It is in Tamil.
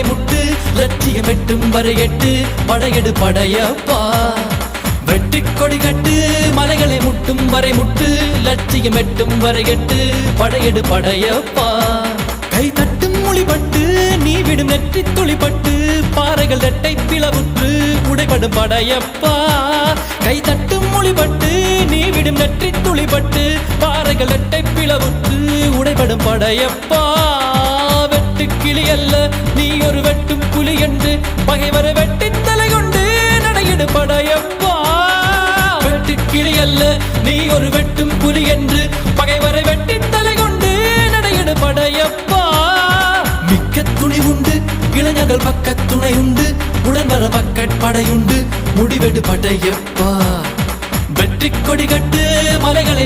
முட்டு லட்சியம் எட்டும் வரை எட்டு படையெடு படையப்பா வெட்டிக் கொடி கட்டு மலைகளை முட்டும் வரை முட்டு லட்சியம் எட்டும் வரை எட்டு படையெடு படையப்பா கை தட்டும் மொழிபட்டு நீ விடும் நெற்றி துளிப்பட்டு பாறைகள் ரெட்டை பிளவுற்று உடைபடும் படையப்பா கை தட்டும் மொழிபட்டு நீ விடும் நெற்றி துளிப்பட்டு பாறைகள் ரெட்டை பிளவுற்று உடைபடும் படையப்பா வெட்டு கிளி அல்ல நீ ஒரு வெட்டும் புலி என்று பகைவரை வெட்டி தலை கொண்டு நடையிடு படையப்பா வெட்டு கிளி அல்ல நீ ஒரு வெட்டும் புலி என்று பகைவரை வெட்டி தலை கொண்டு நடையிடு படையப்பா மிக்க துணி உண்டு இளைஞர்கள் பக்க துணை உண்டு உடன் வர பக்கற்படையுண்டு முடிவெடு படையப்பா வெற்றி கொடி கட்டு மலைகளை